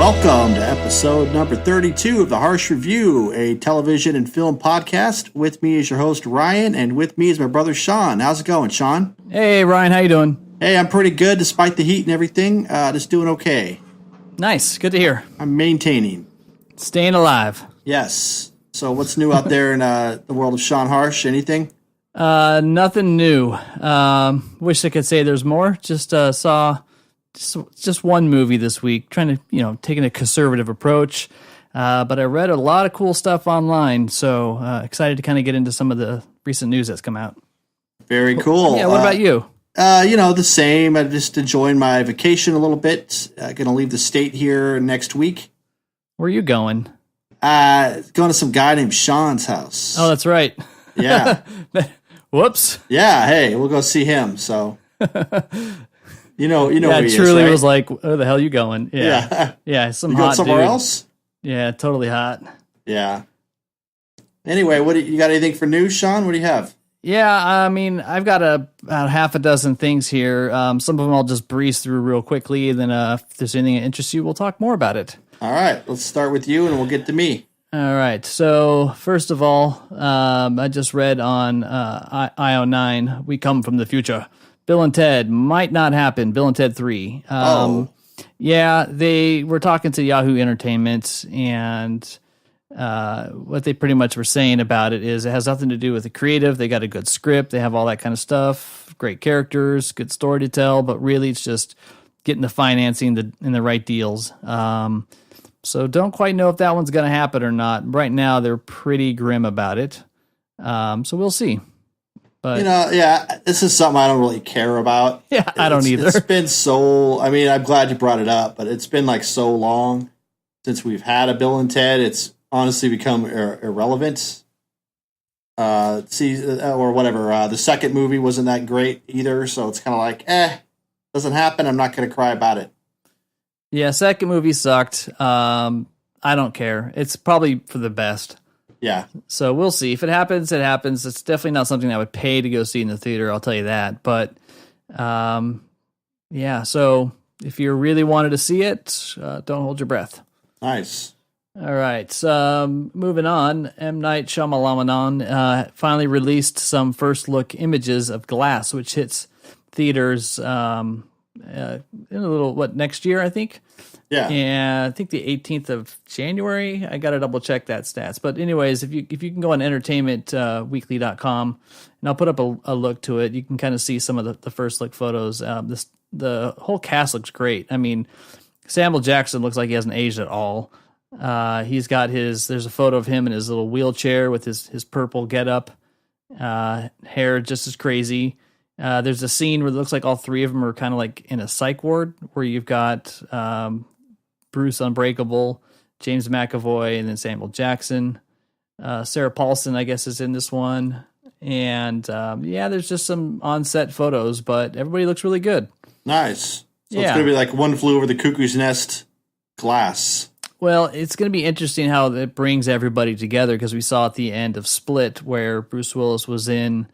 Welcome to episode number 32 of the Harsch Review, a television and film podcast. With me is your host, Ryan, and with me is my brother, Sean. How's it going, Sean? Hey, Ryan, how you doing? Hey, I'm pretty good despite the heat and everything. Just doing okay. Nice, good to hear. I'm maintaining. Staying alive. Yes. So what's new out there in the world of Sean Harsch? Anything? Nothing new. Wish I could say there's more. Just saw just one movie this week, trying to, taking a conservative approach. But I read a lot of cool stuff online, so excited to kind of get into some of the recent news that's come out. Very cool. Yeah, what about you? The same. I'm just enjoying my vacation a little bit. Going to leave the state here next week. Where are you going? Going to some guy named Sean's house. Oh, that's right. Yeah. Whoops. Yeah. Hey, we'll go see him. So, you know. Yeah, who it he truly is, right? was like, where the hell are you going? Yeah. Yeah. Some You hot going somewhere dude. else? Yeah, totally hot. Yeah. Anyway, you got anything for news, Sean? What do you have? Yeah, I mean, I've got about half a dozen things here. Some of them I'll just breeze through real quickly, and then if there's anything that interests you, we'll talk more about it. All right, let's start with you, and we'll get to me. All right, so first of all, I just read on IO9, We Come From the Future. Bill and Ted might not happen, Bill and Ted 3. Yeah, they were talking to Yahoo Entertainment, and what they pretty much were saying about it is it has nothing to do with the creative. They got a good script. They have all that kind of stuff, great characters, good story to tell, but really it's just getting the financing and the right deals. So don't quite know if that one's going to happen or not. Right now they're pretty grim about it. So we'll see. But this is something I don't really care about. Yeah, I don't either. It's been I'm glad you brought it up, but it's been like so long since we've had a Bill and Ted. It's honestly become irrelevant. Or whatever. The second movie wasn't that great either, so it's kind of like, doesn't happen. I'm not going to cry about it. Yeah, second movie sucked. I don't care. It's probably for the best. Yeah. So we'll see. If it happens, it happens. It's definitely not something I would pay to go see in the theater, I'll tell you that. But, yeah, so if you really wanted to see it, don't hold your breath. Nice. All right, moving on. M. Night Shyamalan finally released some first-look images of Glass, which hits theaters in a little, next year, I think? Yeah. And I think the 18th of January. I got to double-check that stats. But anyways, if you can go on entertainmentweekly.com, and I'll put up a look to it, you can kind of see some of the first-look photos. The whole cast looks great. I mean, Samuel Jackson looks like he hasn't aged at all. He's got there's a photo of him in his little wheelchair with his purple getup, hair just as crazy. There's a scene where it looks like all three of them are kind of like in a psych ward where you've got, Bruce Unbreakable, James McAvoy, and then Samuel Jackson. Sarah Paulson, I guess, is in this one. And, there's just some on-set photos, but everybody looks really good. Nice. So Yeah. It's going to be like One Flew Over the Cuckoo's Nest Glass. Well, it's going to be interesting how it brings everybody together because we saw at the end of Split where Bruce Willis was in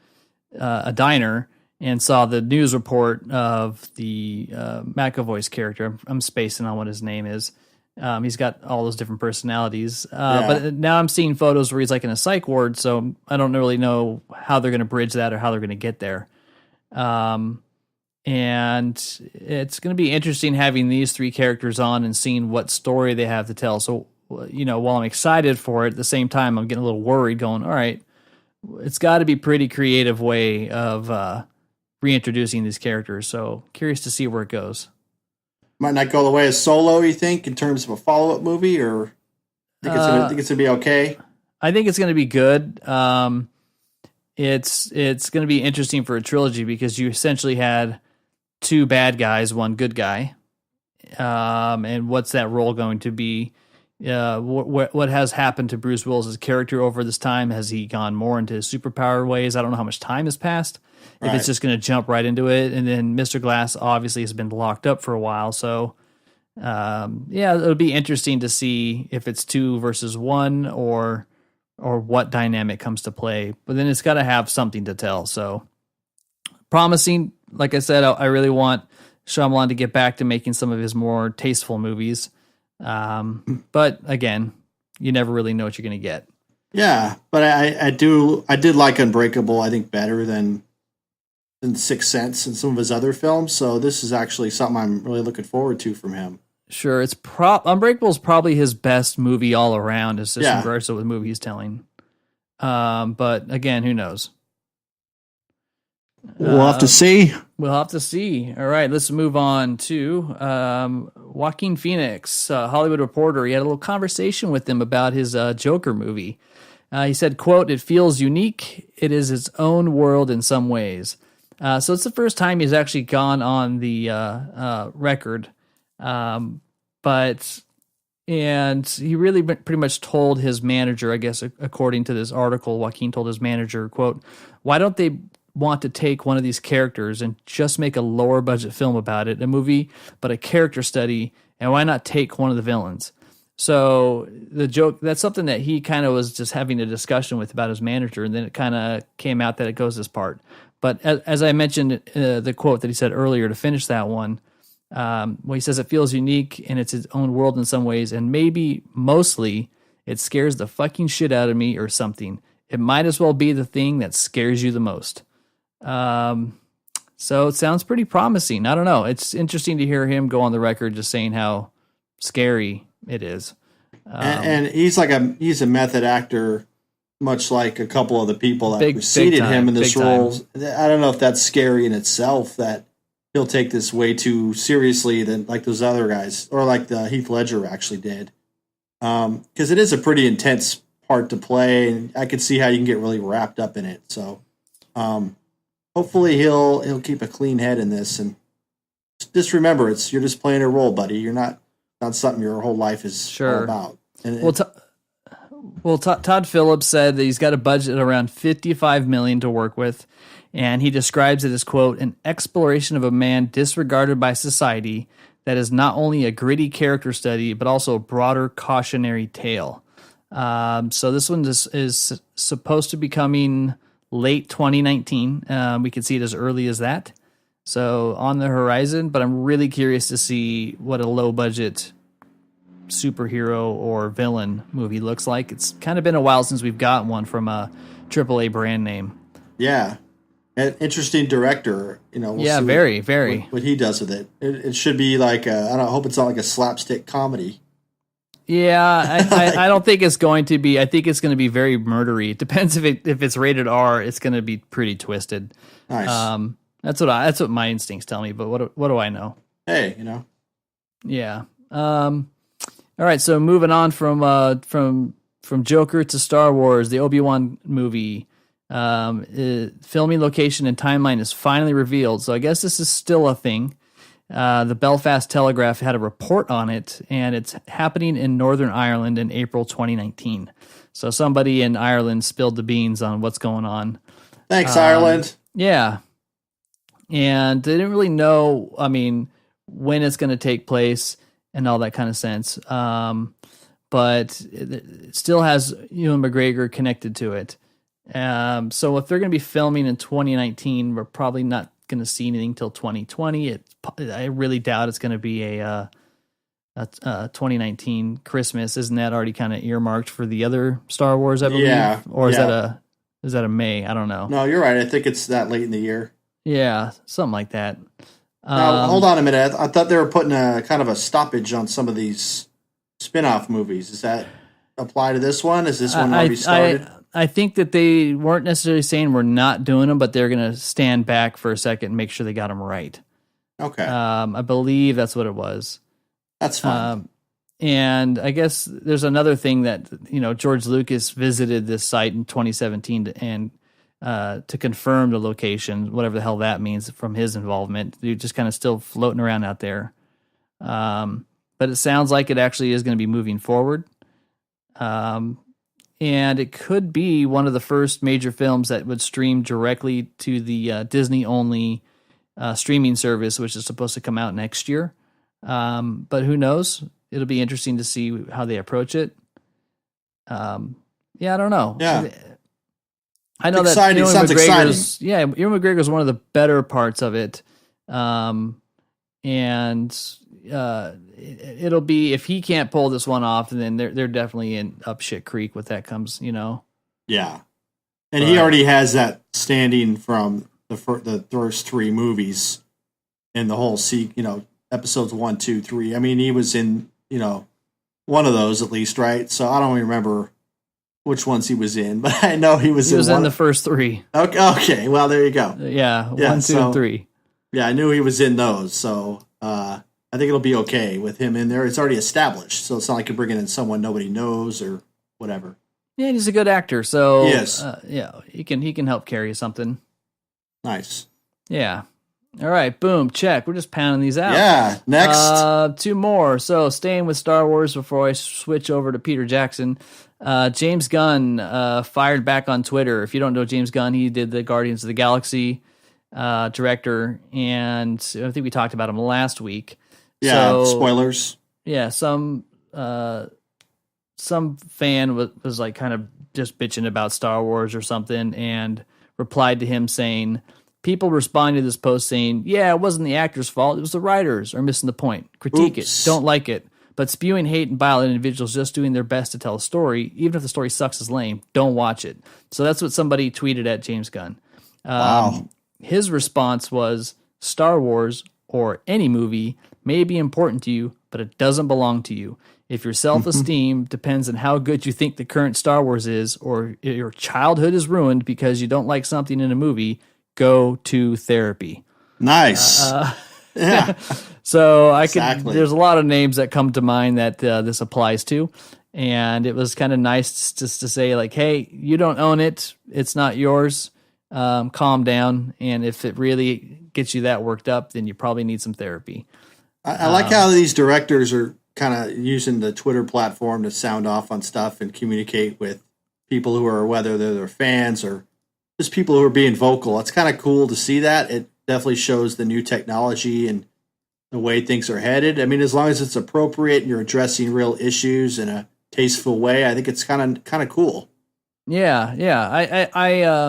a diner and saw the news report of the McAvoy's character. I'm spacing on what his name is. He's got all those different personalities. But now I'm seeing photos where he's like in a psych ward, so I don't really know how they're going to bridge that or how they're going to get there. And it's going to be interesting having these three characters on and seeing what story they have to tell. So, while I'm excited for it, at the same time, I'm getting a little worried going, all right, it's got to be a pretty creative way of reintroducing these characters. So curious to see where it goes. Might not go the way as Solo, you think, in terms of a follow-up movie, or think it's going to be okay? I think it's going to be good. It's going to be interesting for a trilogy because you essentially had two bad guys, one good guy. And what's that role going to be? What has happened to Bruce Willis's character over this time? Has he gone more into his superpower ways? I don't know how much time has passed. If it's just going to jump right into it. And then Mr. Glass obviously has been locked up for a while. So, it'll be interesting to see if it's 2 versus 1 or what dynamic comes to play. But then it's got to have something to tell. So promising. Like I said, I really want Shyamalan to get back to making some of his more tasteful movies. But again, you never really know what you're going to get. Yeah, but I did like Unbreakable, I think, better than Sixth Sense and some of his other films. So this is actually something I'm really looking forward to from him. Sure, it's Unbreakable is probably his best movie all around. It's just regardless of the movie he's telling. But again, who knows? We'll have to see. We'll have to see. All right, let's move on to Joaquin Phoenix, Hollywood Reporter. He had a little conversation with him about his Joker movie. He said, quote, "It feels unique. It is its own world in some ways." So it's the first time he's actually gone on the record. And he really pretty much told his manager, I guess, according to this article, Joaquin told his manager, quote, "Why don't they want to take one of these characters and just make a lower budget film about it, a movie, but a character study, and why not take one of the villains?" So the joke, that's something that he kind of was just having a discussion with about his manager, and then it kind of came out that it goes this part. But as I mentioned, the quote that he said earlier to finish that one, well, he says it feels unique and it's its own world in some ways, and maybe mostly it scares the fucking shit out of me or something. It might as well be the thing that scares you the most. So it sounds pretty promising. I don't know. It's interesting to hear him go on the record just saying how scary it is. And he's a method actor, much like a couple of the people that preceded him in this role. I don't know if that's scary in itself, that he'll take this way too seriously than like those other guys, or like the Heath Ledger actually did. Because it is a pretty intense part to play, and I could see how you can get really wrapped up in it. So hopefully he'll keep a clean head in this, and just remember, you're just playing a role, buddy. You're not something your whole life is all about. And Todd Phillips said that he's got a budget around $55 million to work with, and he describes it as, quote, "an exploration of a man disregarded by society that is not only a gritty character study, but also a broader cautionary tale." So this one is supposed to be coming late 2019. We could see it as early as that. So on the horizon, but I'm really curious to see what a low budget superhero or villain movie looks like. It's kind of been a while since we've got one from a AAA brand name. Yeah. An interesting director, we'll see very. What he does with it. It should be like I hope it's not like a slapstick comedy. Yeah, I don't think it's going to be. I think it's going to be very murdery. It depends if it's rated R. It's going to be pretty twisted. Nice. That's what my instincts tell me. But what do I know? Hey, Yeah. All right. So moving on from Joker to Star Wars, the Obi-Wan movie. Filming location and timeline is finally revealed. So I guess this is still a thing. The Belfast Telegraph had a report on it, and it's happening in Northern Ireland in April 2019. So somebody in Ireland spilled the beans on what's going on. Thanks, Ireland. Yeah. And they didn't really know, when it's going to take place and all that kind of sense. But it still has Ewan McGregor connected to it. So if they're going to be filming in 2019, we're probably not going to see anything till 2020. I really doubt it's going to be a 2019 Christmas. Isn't that already kind of earmarked for the other Star Wars, I believe? Yeah. Or is that a May? I don't know. No, you're right. I think it's that late in the year. Yeah, something like that. Now, hold on a minute. I thought they were putting a kind of a stoppage on some of these spin-off movies. Does that apply to this one? Is this one already started? I think that they weren't necessarily saying we're not doing them, but they're going to stand back for a second and make sure they got them right. Okay. I believe that's what it was. That's fine. And I guess there's another thing that, George Lucas visited this site in 2017 to confirm the location, whatever the hell that means from his involvement. You're just kind of still floating around out there. But it sounds like it actually is going to be moving forward. And it could be one of the first major films that would stream directly to the Disney-only streaming service, which is supposed to come out next year. But who knows? It'll be interesting to see how they approach it. I don't know. Yeah. I know exciting. that Sounds exciting. Ewan McGregor is one of the better parts of it. And it'll be, if he can't pull this one off, then they're definitely in up shit creek with that comes, Yeah. And he already has that standing from the first three movies and the whole episodes 1, 2, 3. I mean, he was in, one of those at least, right? So I don't even remember which ones he was in, but I know he was in the first three. Okay. Well, there you go. Yeah. 1, 2, and 3. Yeah, I knew he was in those. So I think it'll be okay with him in there. It's already established. So it's not like you're bringing in someone nobody knows or whatever. Yeah, he's a good actor. So yes. He can help carry something. Nice. Yeah. All right, boom, check. We're just pounding these out. Yeah, next. 2 more. So staying with Star Wars before I switch over to Peter Jackson. James Gunn fired back on Twitter. If you don't know James Gunn, he did the Guardians of the Galaxy director, and I think we talked about him last week. Yeah, so, spoilers. Yeah, some fan was like kind of just bitching about Star Wars or something, and replied to him saying, people responded to this post saying, yeah, it wasn't the actor's fault, it was the writers are missing the point. Critique it, don't like it. But spewing hate and bile at individuals just doing their best to tell a story, even if the story sucks is lame, don't watch it. So that's what somebody tweeted at James Gunn. Wow. His response was, Star Wars, or any movie, may be important to you, but it doesn't belong to you. If your self-esteem depends on how good you think the current Star Wars is, or your childhood is ruined because you don't like something in a movie, go to therapy. Nice. Yeah. So there's a lot of names that come to mind that this applies to. And it was kind of nice just to say, like, hey, you don't own it. It's not yours. Calm down. And if it really gets you that worked up, then you probably need some therapy. I like how these directors are kind of using the Twitter platform to sound off on stuff and communicate with people who are, whether they're their fans or just people who are being vocal. It's kind of cool to see that. It definitely shows the new technology and the way things are headed. I mean, as long as it's appropriate and you're addressing real issues in a tasteful way, I think it's kind of cool. Yeah. I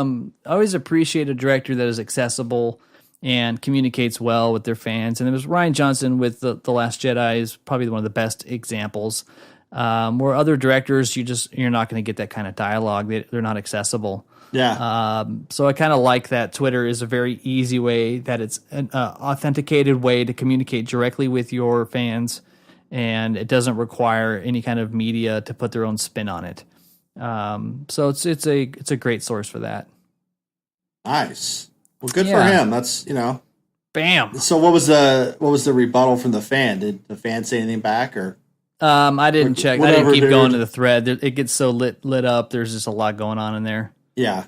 always appreciate a director that is accessible and communicates well with their fans. And it was Rian Johnson with the Last Jedi is probably one of the best examples. Where other directors, you're not going to get that kind of dialogue. They're not accessible. Yeah. So I kind of like that Twitter is a very easy way, that it's an authenticated way to communicate directly with your fans, and it doesn't require any kind of media to put their own spin on it. So it's a great source for that. Nice. Well, good for him. That's, bam. So what was the rebuttal from the fan? Did the fan say anything back, or? I didn't check. I didn't keep going to the thread. It gets so lit up. There's just a lot going on in there. Yeah.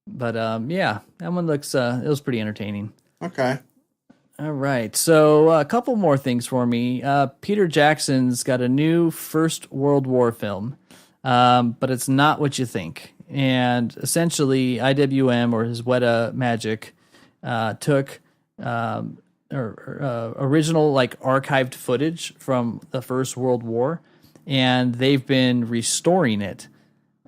But that one looks it was pretty entertaining. Okay. All right. So a couple more things for me. Peter Jackson's got a new First World War film, but it's not what you think. And essentially, IWM, or his Weta Magic, took original archived footage from the First World War, and they've been restoring it.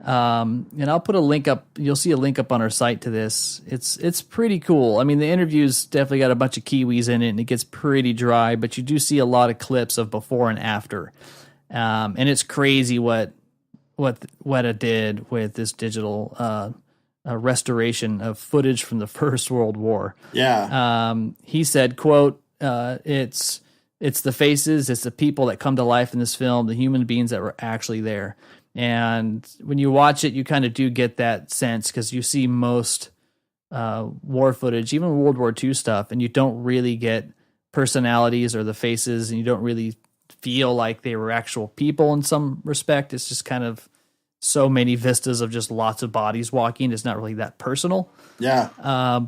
And I'll put a link up. You'll see a link up on our site to this. It's pretty cool. I mean, the interview's definitely got a bunch of Kiwis in it, and it gets pretty dry, but you do see a lot of clips of before and after. And it's crazy what Weta did with this digital restoration of footage from the First World War. Yeah. He said, quote, it's the faces, it's the people that come to life in this film, the human beings that were actually there. And when you watch it, you kind of do get that sense, because you see most war footage, even World War II stuff, and you don't really get personalities or the faces, and you don't really feel like they were actual people in some respect. It's just kind of so many vistas of just lots of bodies walking. It's not really that personal. Yeah.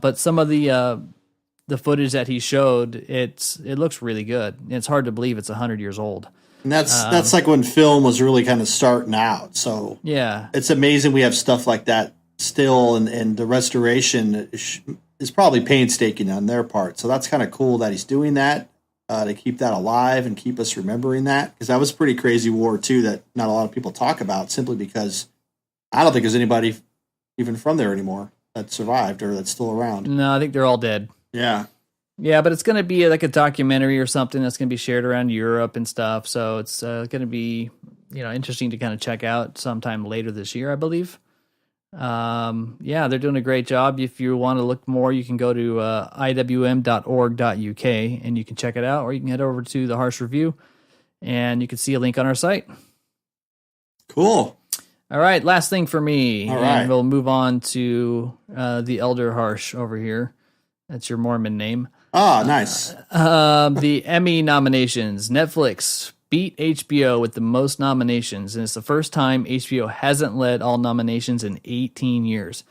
But some of the footage that he showed, it looks really good. It's hard to believe it's 100 years old. And that's like when film was really kind of starting out. So yeah, it's amazing we have stuff like that still, and the restoration is probably painstaking on their part. So that's kind of cool that he's doing that to keep that alive and keep us remembering that, because that was a pretty crazy war too that not a lot of people talk about, simply because I don't think there's anybody even from there anymore that survived or that's still around. No, I think they're all dead. Yeah. Yeah, but it's going to be like a documentary or something that's going to be shared around Europe and stuff. So it's going to be, interesting to kind of check out sometime later this year, I believe. Yeah, they're doing a great job. If you want to look more, you can go to iwm.org.uk and you can check it out, or you can head over to the Harsch Review and you can see a link on our site. Cool. All right, last thing for me. All right. And we'll move on to the Elder Harsch over here. That's your Mormon name. Oh, nice. The Emmy nominations. Netflix beat HBO with the most nominations, and it's the first time HBO hasn't led all nominations in 18 years.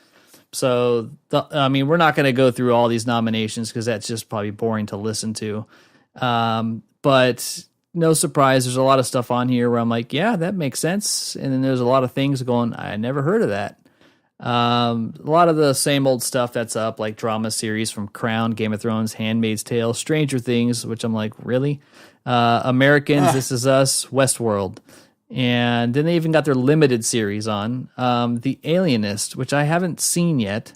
So, we're not going to go through all these nominations because that's just probably boring to listen to. But no surprise, there's a lot of stuff on here where I'm like, yeah, that makes sense. And then there's a lot of things going, I never heard of that. A lot of the same old stuff that's up, like drama series from Crown, Game of Thrones, Handmaid's Tale, Stranger Things, which I'm like, really? Americans, This Is Us, Westworld. And then they even got their limited series on, The Alienist, which I haven't seen yet.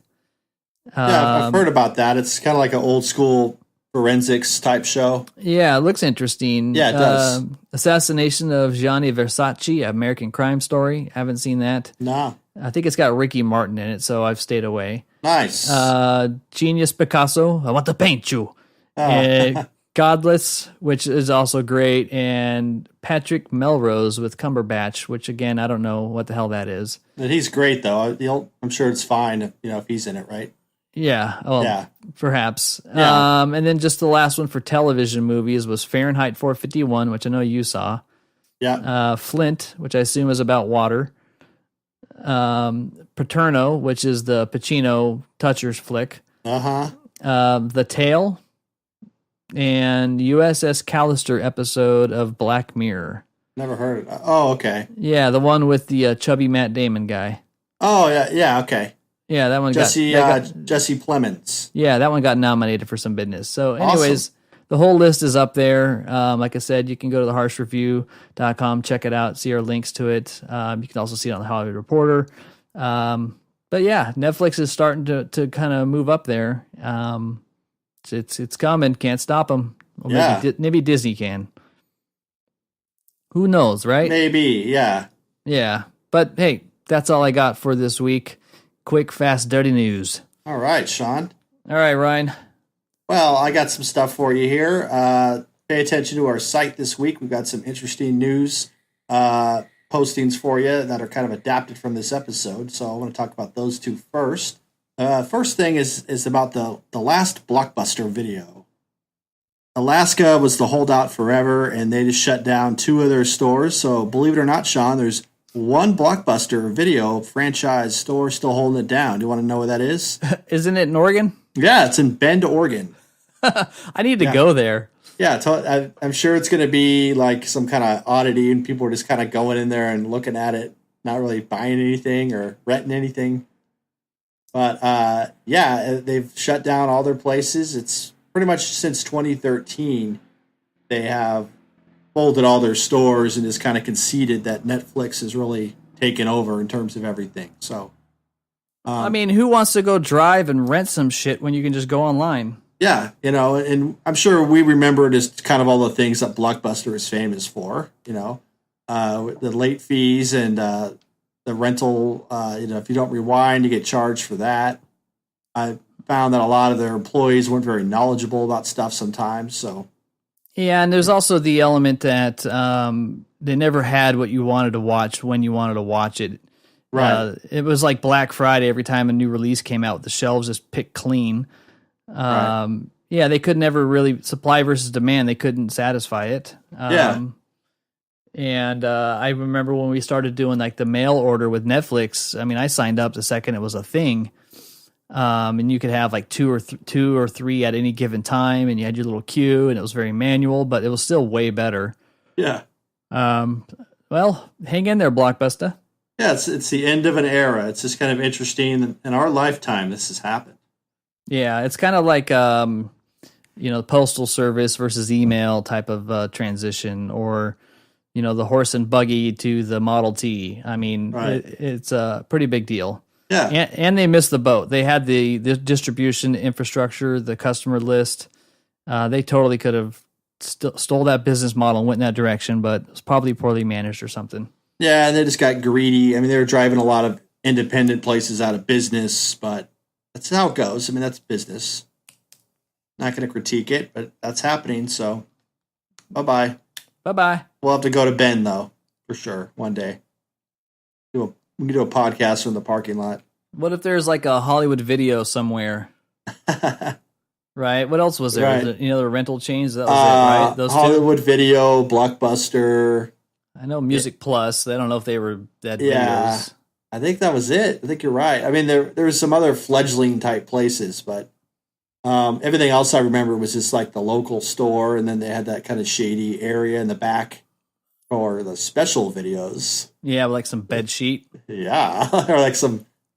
Yeah, I've heard about that. It's kind of like an old school forensics type show. Yeah, it looks interesting. Yeah, it does. Assassination of Gianni Versace, American Crime Story. Haven't seen that. Nah. I think it's got Ricky Martin in it, so I've stayed away. Nice. Genius Picasso, I want to paint you. Godless, which is also great, and Patrick Melrose with Cumberbatch, which again, I don't know what the hell that is. And he's great though. I'm sure it's fine, if he's in it, right? Yeah. Well, yeah. Perhaps. Yeah. And then just the last one for television movies was Fahrenheit 451, which I know you saw. Yeah. Flint, which I assume is about water. Paterno, which is the Pacino Touchers flick. The Tale, and USS Callister episode of Black Mirror. Never heard of that. Oh, okay. Yeah, the one with the chubby Matt Damon guy. Oh, yeah, okay. Yeah, that one Jesse Plemons. Yeah, that one got nominated for some business. So anyways, awesome. The whole list is up there. Like I said, you can go to theharschreview.com, check it out, see our links to it. You can also see it on the Hollywood Reporter. But yeah, Netflix is starting to kind of move up there. It's coming. Can't stop them. Well, yeah. Maybe Disney can. Who knows, right? Maybe, yeah. Yeah. But hey, that's all I got for this week. Quick, fast, dirty news. All right, Sean. All right, Ryan. Well, I got some stuff for you here. Pay attention to our site this week. We've got some interesting news postings for you that are kind of adapted from this episode. So I want to talk about those two first. First thing is about the last Blockbuster video. Alaska was the holdout forever, and they just shut down 2 of their stores. So believe it or not, Sean, there's one Blockbuster video franchise store still holding it down. Do you want to know where that is? Isn't it in Oregon? Yeah, it's in Bend, Oregon. I need to go there. Yeah, I'm sure it's going to be like some kind of oddity, and people are just kind of going in there and looking at it, not really buying anything or renting anything. But yeah, they've shut down all their places. It's pretty much since 2013 they have folded all their stores and just kind of conceded that Netflix has really taken over in terms of everything. So, who wants to go drive and rent some shit when you can just go online? Yeah, and I'm sure we remember just kind of all the things that Blockbuster is famous for, the late fees and the rental, if you don't rewind, you get charged for that. I found that a lot of their employees weren't very knowledgeable about stuff sometimes, so. Yeah, and there's also the element that they never had what you wanted to watch when you wanted to watch it. Right. It was like Black Friday every time a new release came out. The shelves just picked clean. Right. Yeah, they could never really supply versus demand. They couldn't satisfy it. And I remember when we started doing like the mail order with Netflix. I mean, I signed up the second it was a thing. And you could have like two or three at any given time, and you had your little queue, and it was very manual, but it was still way better. Yeah. Well, hang in there, Blockbuster. Yeah, it's the end of an era. It's just kind of interesting. In our lifetime, this has happened. Yeah, it's kind of like the postal service versus email type of transition, or the horse and buggy to the Model T. I mean, right. It's a pretty big deal. Yeah, and they missed the boat. They had the distribution infrastructure, the customer list, They totally could have stole that business model and went in that direction, but it was probably poorly managed or something. Yeah, and they just got greedy. I mean, they were driving a lot of independent places out of business, but that's how it goes. I mean, that's business. Not going to critique it, but that's happening. So, bye-bye. Bye-bye. We'll have to go to Bend, though, for sure, one day. We can do a podcast from the parking lot. What if there's like a Hollywood Video somewhere? Right? What else was there? Right. Was it, the rental chains? That was it, right? Those Hollywood Video, Blockbuster. I know Music Plus. I don't know if they were that videos. I think that was it. I think you're right. I mean, there was some other fledgling type places, but everything else I remember was just like the local store, and then they had that kind of shady area in the back for the special videos. Yeah, like some bed sheet. Yeah, or like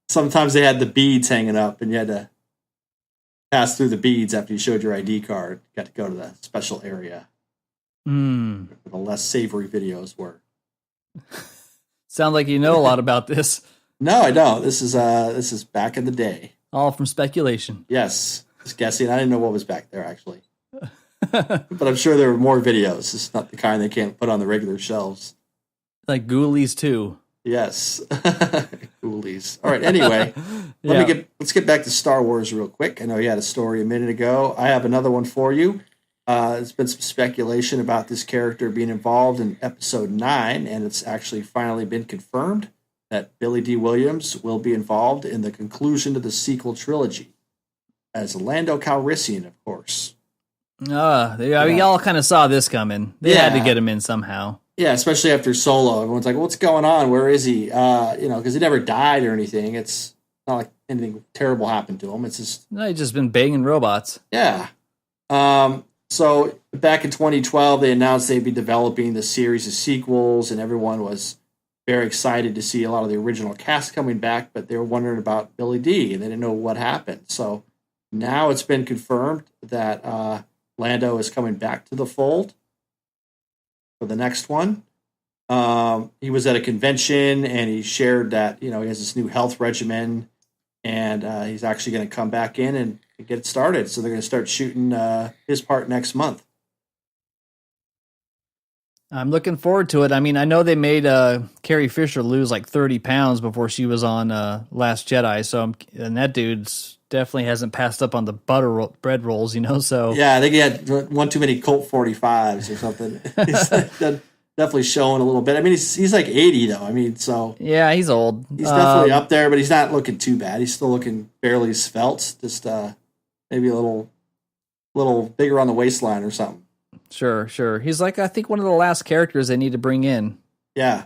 sometimes they had the beads hanging up, and you had to pass through the beads after you showed your ID card. You got to go to the special area. Where the less savory videos were. Sound like you know a lot about this. No, I don't. This is back in the day. All from speculation. Yes, just guessing. I didn't know what was back there actually, but I'm sure there were more videos. It's not the kind they can't put on the regular shelves. Like Ghoulies too. Yes, Ghoulies. All right. Anyway, let's get back to Star Wars real quick. I know you had a story a minute ago. I have another one for you. There's been some speculation about this character being involved in Episode 9, and it's actually finally been confirmed that Billy D. Williams will be involved in the conclusion to the sequel trilogy as Lando Calrissian, of course. We all kind of saw this coming. They had to get him in somehow. Yeah, especially after Solo. Everyone's like, what's going on? Where is he? Because he never died or anything. It's not like anything terrible happened to him. It's just... No, he's just been banging robots. Yeah. So back in 2012, they announced they'd be developing the series of sequels, and everyone was very excited to see a lot of the original cast coming back, but they were wondering about Billy D, and they didn't know what happened. So now it's been confirmed that Lando is coming back to the fold for the next one. He was at a convention, and he shared that, he has this new health regimen, and he's actually going to come back in and get it started. So they're going to start shooting his part next month. I'm looking forward to it. I mean, I know they made Carrie Fisher lose like 30 pounds before she was on Last Jedi. And that dude's definitely hasn't passed up on the bread rolls, So yeah, I think he had one too many Colt 45s or something. He's definitely showing a little bit. I mean, he's like 80 though. I mean, so yeah, he's old. He's definitely up there, but he's not looking too bad. He's still looking fairly svelte. Just maybe a little bigger on the waistline or something. Sure. He's like, I think one of the last characters they need to bring in. Yeah.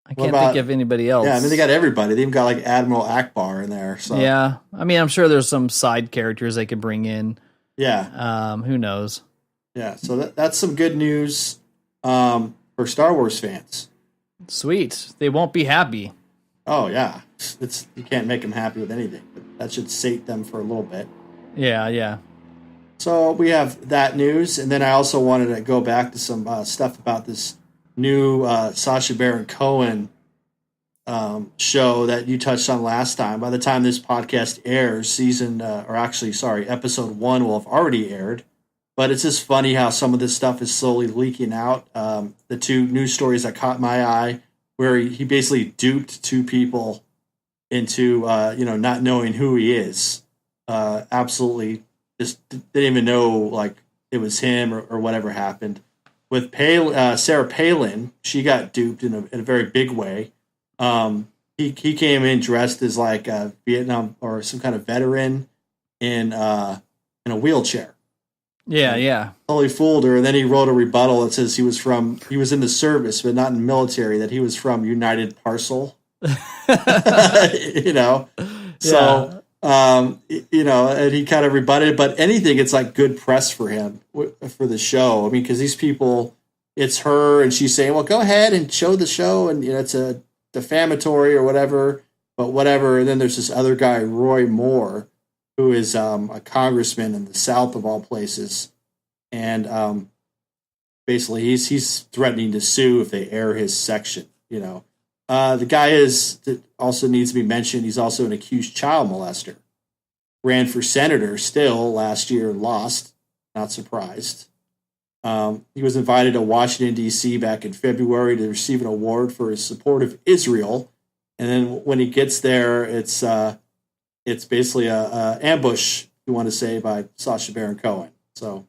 I can't think of anybody else. Yeah, I mean, they got everybody. They even got like Admiral Akbar in there. So yeah, I mean, I'm sure there's some side characters they could bring in. Yeah. Who knows? Yeah, so that's some good news for Star Wars fans. Sweet. They won't be happy. Oh, yeah. You can't make them happy with anything, but that should sate them for a little bit. Yeah. So we have that news, and then I also wanted to go back to some stuff about this new Sacha Baron Cohen show that you touched on last time. By the time this podcast airs, episode 1 will have already aired. But it's just funny how some of this stuff is slowly leaking out. The two news stories that caught my eye, where he basically duped two people into not knowing who he is. Absolutely just didn't even know like it was him or whatever happened. With Sarah Palin, she got duped in a very big way. He came in dressed as like a Vietnam or some kind of veteran in a wheelchair. Yeah. Totally fooled her, and then he wrote a rebuttal that says he was in the service, but not in the military, that he was from United Parcel. So, and he kind of rebutted it, but anything, it's like good press for him, for the show. I mean, because these people, it's her, and she's saying, well, go ahead and show the show, and it's a defamatory or whatever, but whatever. And then there's this other guy, Roy Moore, who is a congressman in the South of all places, and basically he's threatening to sue if they air his section. The guy also needs to be mentioned. He's also an accused child molester. Ran for senator still last year and lost. Not surprised. He was invited to Washington, D.C. back in February to receive an award for his support of Israel. And then when he gets there, it's basically a ambush, if you want to say, by Sacha Baron Cohen. So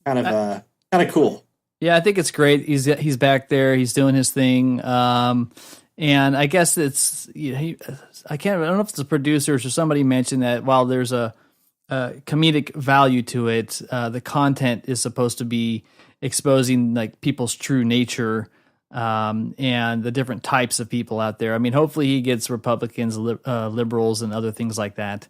kind of cool. Yeah, I think it's great. He's back there. He's doing his thing. And I guess it's I don't know if it's the producers or somebody mentioned that while there's a comedic value to it, the content is supposed to be exposing like people's true nature and the different types of people out there. I mean, hopefully he gets Republicans, liberals, and other things like that.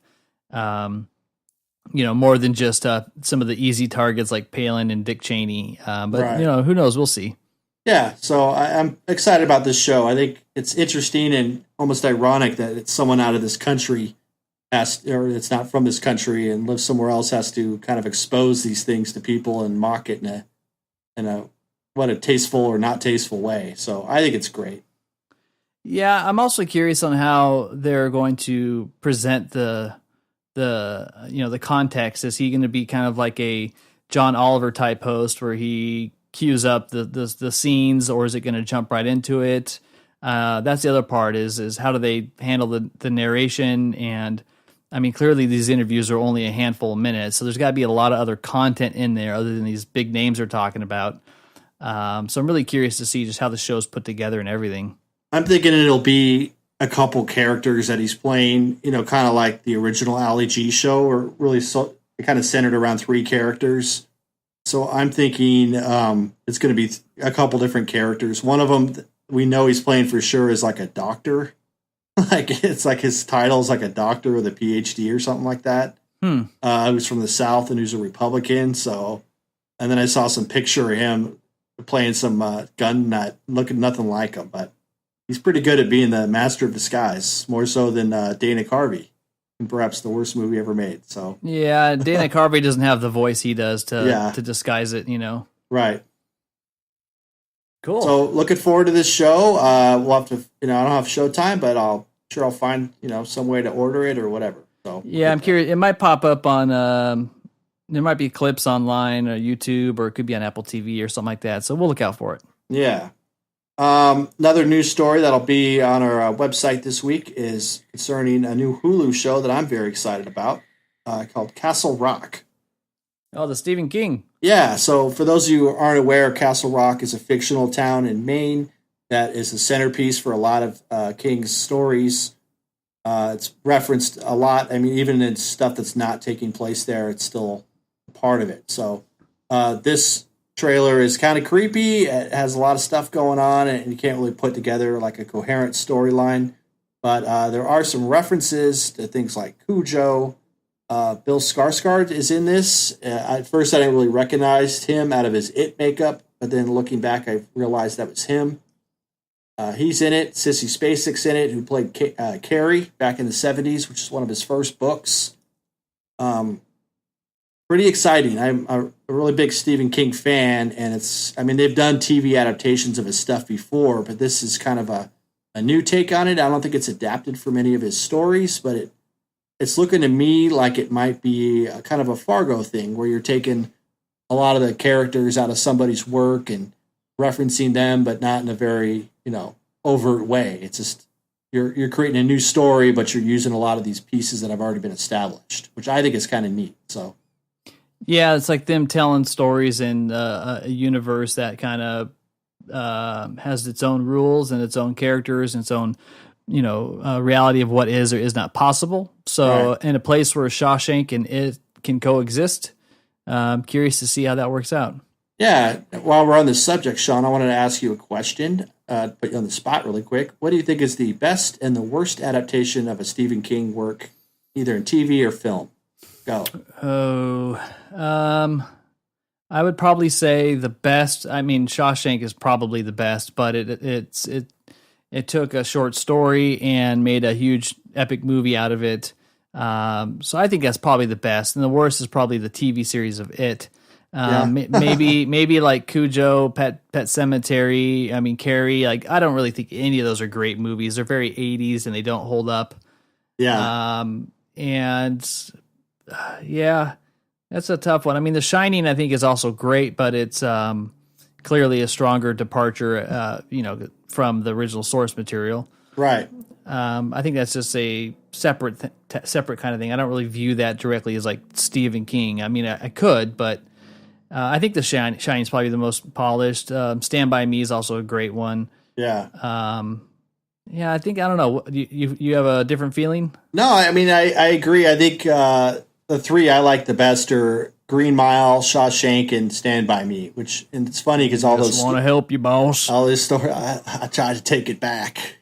More than just some of the easy targets like Palin and Dick Cheney. But right. Who knows? We'll see. Yeah, so I'm excited about this show. I think it's interesting and almost ironic that it's someone out of this country or it's not from this country and lives somewhere else has to kind of expose these things to people and mock it in a tasteful or not tasteful way. So I think it's great. Yeah, I'm also curious on how they're going to present the context. Is he going to be kind of like a John Oliver type host where he cues up the scenes, or is it going to jump right into it? That's the other part is how do they handle the narration? And I mean, clearly these interviews are only a handful of minutes, so there's got to be a lot of other content in there other than these big names they're talking about. So I'm really curious to see just how the show's put together and everything. I'm thinking it'll be a couple characters that he's playing, kind of like the original Ali G show, or really kind of centered around 3 characters. So I'm thinking it's going to be a couple different characters. One of them we know he's playing for sure is like a doctor. Like it's like his title is like a doctor with a PhD or something like that. Who's from the South and who's a Republican. So, and then I saw some picture of him playing some gun nut, looking nothing like him, but he's pretty good at being the master of disguise, more so than Dana Carvey, in perhaps the worst movie ever made. So yeah, Dana Carvey doesn't have the voice he does to disguise it, Right. Cool. So looking forward to this show. We'll have to, I don't have Showtime, but I'll find, some way to order it or whatever. So yeah, I'm curious. It might pop up on, there might be clips online or YouTube, or it could be on Apple TV or something like that. So we'll look out for it. Yeah. Another news story that'll be on our website this week is concerning a new Hulu show that I'm very excited about called Castle Rock. Oh, the Stephen King. Yeah, so for those of you who aren't aware, Castle Rock is a fictional town in Maine that is the centerpiece for a lot of King's stories. It's referenced a lot. I mean, even in stuff that's not taking place there, it's still a part of it. So this trailer is kind of creepy. It has a lot of stuff going on, and you can't really put together like a coherent storyline. But there are some references to things like Cujo. Bill Skarsgård is in this. At first, I didn't really recognize him out of his It makeup, but then looking back, I realized that was him. He's in it. Sissy Spacek's in it, who played Carrie back in the 70s, which is one of his first books. Pretty exciting. I'm a really big Stephen King fan, and they've done TV adaptations of his stuff before, but this is kind of a new take on it. I don't think it's adapted from any of his stories, but it's looking to me like it might be a kind of a Fargo thing where you're taking a lot of the characters out of somebody's work and referencing them, but not in a very, overt way. It's just you're creating a new story, but you're using a lot of these pieces that have already been established, which I think is kind of neat. So, yeah, it's like them telling stories in a universe that kind of has its own rules and its own characters and its own reality of what is or is not possible. So right. In a place where Shawshank and it can coexist, I'm curious to see how that works out. Yeah. While we're on this subject, Sean, I wanted to ask you a question, put you on the spot really quick. What do you think is the best and the worst adaptation of a Stephen King work, either in TV or film? Go. I would probably say the best. I mean, Shawshank is probably the best, but it took a short story and made a huge epic movie out of it. So I think that's probably the best. And the worst is probably the TV series of It. Maybe like Cujo, Pet Sematary. I mean, Carrie. Like, I don't really think any of those are great movies. They're very 80s and they don't hold up. Yeah. That's a tough one. I mean, The Shining, I think, is also great, but it's clearly a stronger departure, from the original source material. Right. I think that's just a separate kind of thing. I don't really view that directly as like Stephen King. I mean, I could, but I think The Shining is probably the most polished. Stand By Me is also a great one. Yeah. Yeah, I don't know. You have a different feeling? No, I mean, I agree. I think the three I like the best are Green Mile, Shawshank, and Stand By Me. And it's funny because all those want to help you, boss. All this story, I tried to take it back.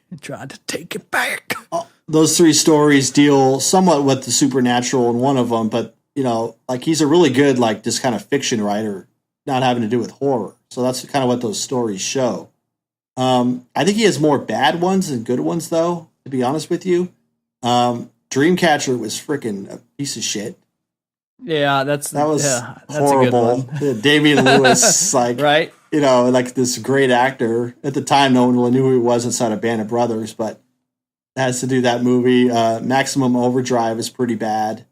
Those three stories deal somewhat with the supernatural in one of them, but like he's a really good like this kind of fiction writer, not having to do with horror. So that's kind of what those stories show. I think he has more bad ones than good ones, though. To be honest with you, Dreamcatcher was freaking a piece of shit. Yeah, that was horrible. A good one. Damian Lewis, like right, like this great actor at the time. No one really knew who he was inside of Band of Brothers, but has to do that movie. Maximum Overdrive is pretty bad,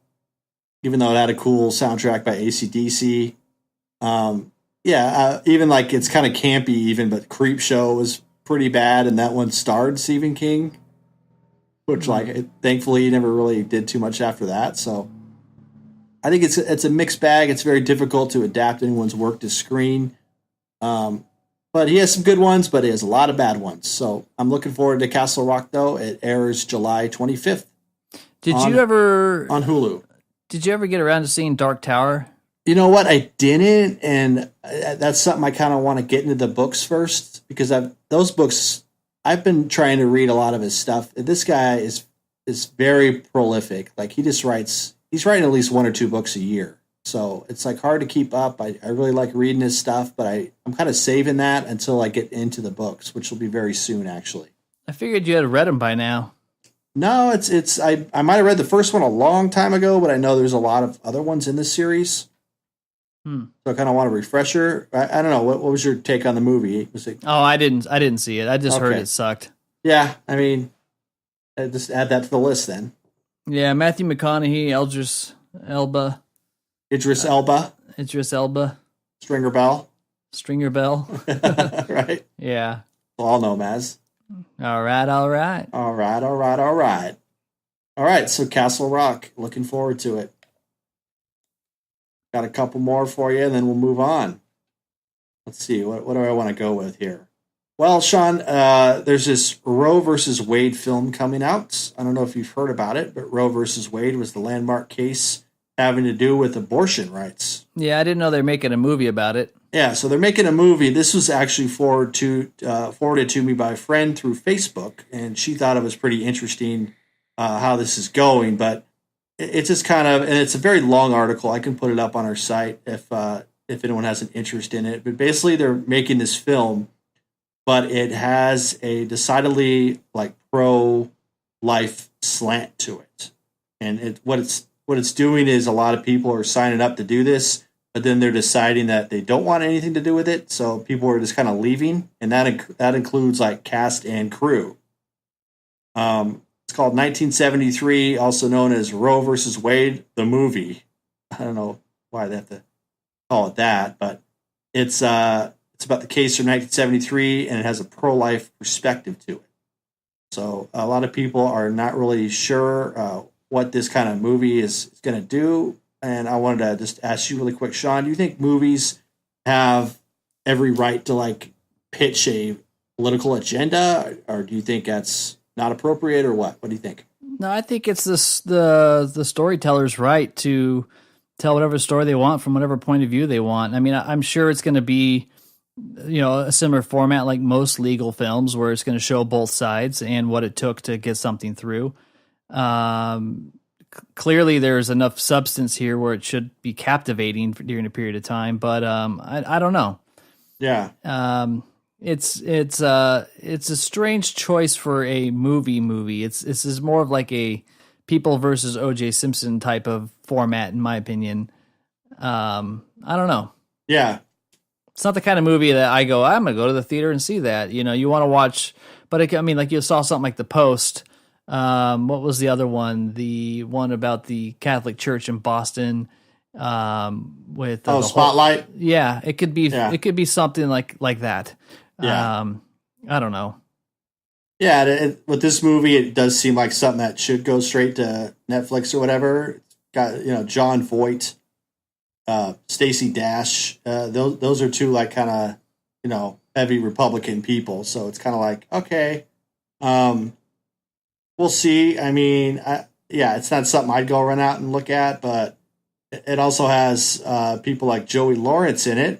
even though it had a cool soundtrack by AC/DC. Even like it's kind of campy, even, but Creepshow was pretty bad, and that one starred Stephen King, which thankfully he never really did too much after that. So I think it's a mixed bag. It's very difficult to adapt anyone's work to screen. But he has some good ones, but he has a lot of bad ones. So I'm looking forward to Castle Rock, though. It airs July 25th. Did you ever on Hulu? Did you ever get around to seeing Dark Tower? You know what? I didn't, and that's something I kind of want to get into the books first, because those books I've been trying to read a lot of his stuff. This guy is very prolific. Like he's writing at least 1 or 2 books a year. So it's like hard to keep up. I really like reading his stuff, but I'm kind of saving that until I get into the books, which will be very soon, actually. I figured you had read them by now. No, I might have read the first one a long time ago, but I know there's a lot of other ones in this series. So I kind of want a refresher. I don't know. What was your take on the movie? I didn't see it. I just heard it sucked. Yeah, I mean, just add that to the list then. Yeah, Matthew McConaughey, Idris Elba. Stringer Bell. Right? Yeah. We'll all know him as. All right. All right, so Castle Rock. Looking forward to it. Got a couple more for you, and then we'll move on. Let's see. What do I want to go with here? Well, Sean, there's this Roe versus Wade film coming out. I don't know if you've heard about it, but Roe versus Wade was the landmark case having to do with abortion rights. Yeah, I didn't know they were making a movie about it. Yeah, so they're making a movie. This was actually forwarded to me by a friend through Facebook, and she thought it was pretty interesting how this is going. But it's just kind of, and it's a very long article. I can put it up on our site if anyone has an interest in it. But basically, they're making this film, but it has a decidedly like pro-life slant to it, and what it's doing is a lot of people are signing up to do this, but then they're deciding that they don't want anything to do with it. So people are just kind of leaving, and that includes like cast and crew. It's called 1973, also known as Roe versus Wade, the movie. I don't know why they have to call it that, but it's about the case from 1973, and it has a pro-life perspective to it. So a lot of people are not really sure what this kind of movie is going to do. And I wanted to just ask you really quick, Sean, do you think movies have every right to like pitch a political agenda, or do you think that's not appropriate, or what? What do you think? No, I think it's the storyteller's right to tell whatever story they want from whatever point of view they want. I mean, I'm sure it's going to be, a similar format like most legal films, where it's going to show both sides and what it took to get something through. Clearly there's enough substance here where it should be captivating during a period of time, but I don't know. Yeah. It's a strange choice for a movie. It's more of like a People versus O.J. Simpson type of format, in my opinion. I don't know. Yeah. It's not the kind of movie that I'm going to go to the theater and see that. You want to watch, but like you saw something like The Post. What was the other one? The one about the Catholic Church in Boston With Spotlight. It could be it could be something like that. I don't know. Yeah, with this movie, it does seem like something that should go straight to Netflix or whatever. Got John Voight, Stacey Dash. Those are two like kind of heavy Republican people. So it's kind of like okay, we'll see. I mean, it's not something I'd go run out and look at, but it also has people like Joey Lawrence in it.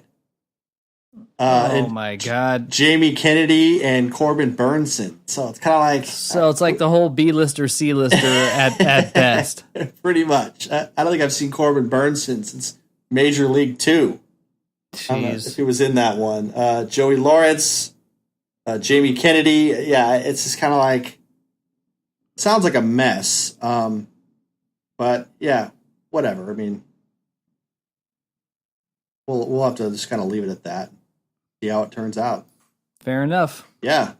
Oh my God! Jamie Kennedy and Corbin Burnson. So it's kind of like it's like the whole B-lister, C-lister at best. Pretty much. I don't think I've seen Corbin Burnson since Major League 2. Jeez. I don't know if he was in that one. Joey Lawrence, Jamie Kennedy. Yeah, it's just kind of like sounds like a mess. But yeah, whatever. I mean, we'll have to just kind of leave it at that. See how it turns out. Fair enough. Yeah.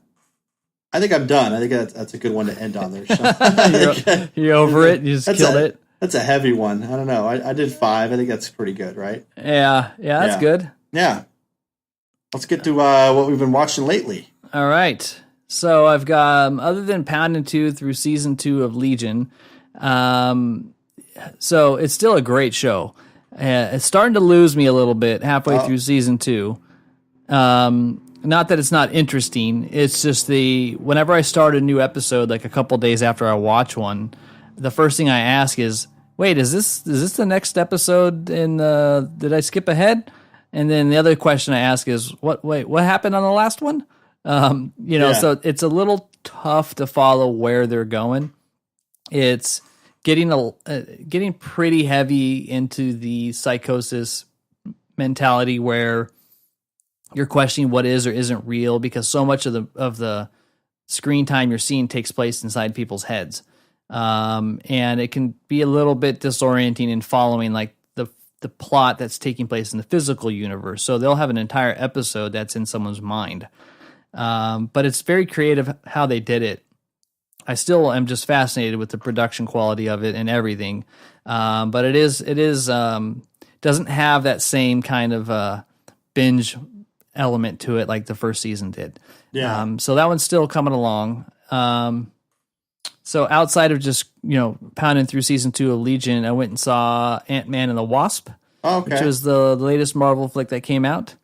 I think I'm done. I think that's a good one to end on there, Sean. You're over it? You just killed it? That's a heavy one. I don't know. I did 5. I think that's pretty good, right? Yeah, that's good. Yeah. Let's get to what we've been watching lately. All right. So I've got, other than Pound and 2 through season 2 of Legion, so it's still a great show. It's starting to lose me a little bit halfway through season 2. Not that it's not interesting. It's just whenever I start a new episode, like a couple days after I watch one, the first thing I ask is, wait, is this the next episode? Did I skip ahead? And then the other question I ask is, what happened on the last one? So it's a little tough to follow where they're going. It's getting pretty heavy into the psychosis mentality where you're questioning what is or isn't real, because so much of the screen time you're seeing takes place inside people's heads. And it can be a little bit disorienting in following like the plot that's taking place in the physical universe. So they'll have an entire episode that's in someone's mind. But it's very creative how they did it. I still am just fascinated with the production quality of it and everything. But it is doesn't have that same kind of binge element to it like the first season did. Yeah. So that one's still coming along. So outside of just, pounding through season 2 of Legion, I went and saw Ant-Man and the Wasp, which was the latest Marvel flick that came out.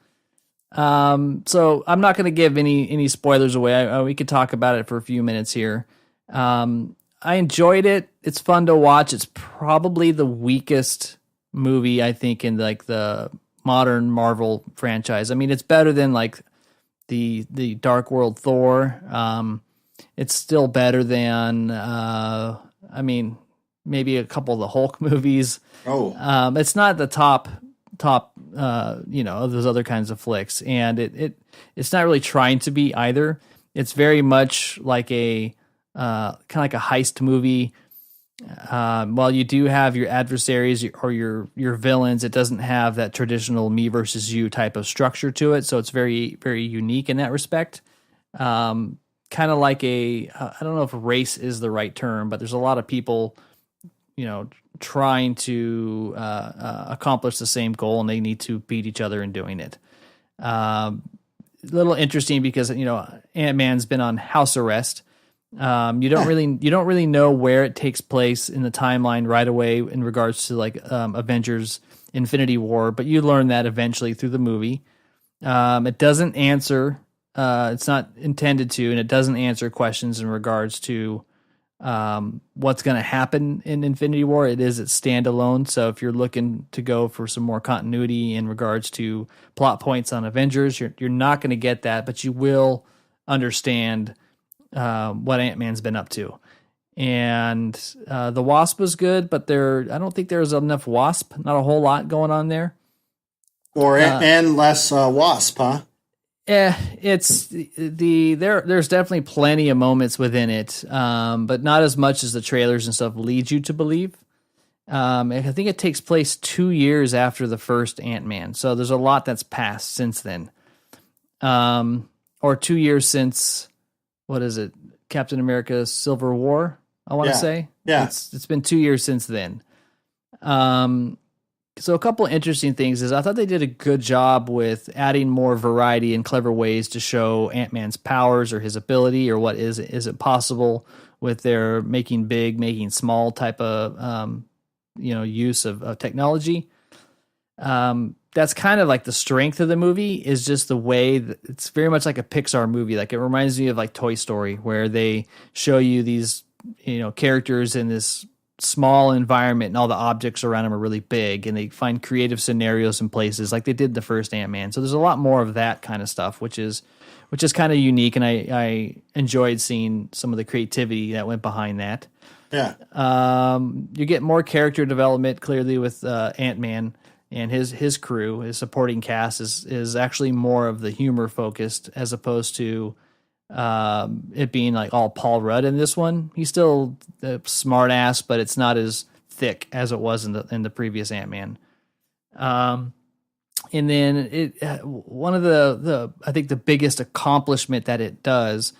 So I'm not going to give any spoilers away. We could talk about it for a few minutes here. I enjoyed it. It's fun to watch. It's probably the weakest movie, I think, in like the modern Marvel franchise. I mean, it's better than like the Dark World Thor. It's still better than maybe a couple of the Hulk movies. It's not the top of those other kinds of flicks, and it's not really trying to be either. It's very much like a kind of like a heist movie. While you do have your adversaries or your villains, it doesn't have that traditional me versus you type of structure to it. So it's very, very unique in that respect. Kind of like I don't know if race is the right term, but there's a lot of people, trying to accomplish the same goal, and they need to beat each other in doing it. A little interesting because Ant-Man's been on house arrest. You don't really know where it takes place in the timeline right away in regards to like Avengers Infinity War, but you learn that eventually through the movie. It doesn't answer, it's not intended to, and it doesn't answer questions in regards to what's going to happen in Infinity War. It's standalone. So if you're looking to go for some more continuity in regards to plot points on Avengers, you're not going to get that, but you will understand what Ant-Man's been up to. And the Wasp was good, but I don't think there's enough Wasp. Not a whole lot going on there. Or Ant-Man less Wasp, huh? Yeah, there's definitely plenty of moments within it, but not as much as the trailers and stuff lead you to believe. I think it takes place 2 years after the first Ant-Man, so there's a lot that's passed since then. Or 2 years since, what is it, Captain America Civil War, I want to say. Yeah. It's been 2 years since then. So a couple of interesting things is I thought they did a good job with adding more variety and clever ways to show Ant-Man's powers or his ability or what is it possible with their making big, making small type of use of technology. That's kind of like the strength of the movie is just the way that it's very much like a Pixar movie. Like it reminds me of like Toy Story, where they show you these characters in this small environment and all the objects around them are really big, and they find creative scenarios and places like they did the first Ant-Man. So there's a lot more of that kind of stuff, which is kind of unique, and I enjoyed seeing some of the creativity that went behind that. Yeah. You get more character development clearly with Ant-Man and his crew. His supporting cast is actually more of the humor focused as opposed to it being like all Paul Rudd in this one. He's still a smart ass, but it's not as thick as it was in the previous Ant-Man. And then one of the I think the biggest accomplishment that it does,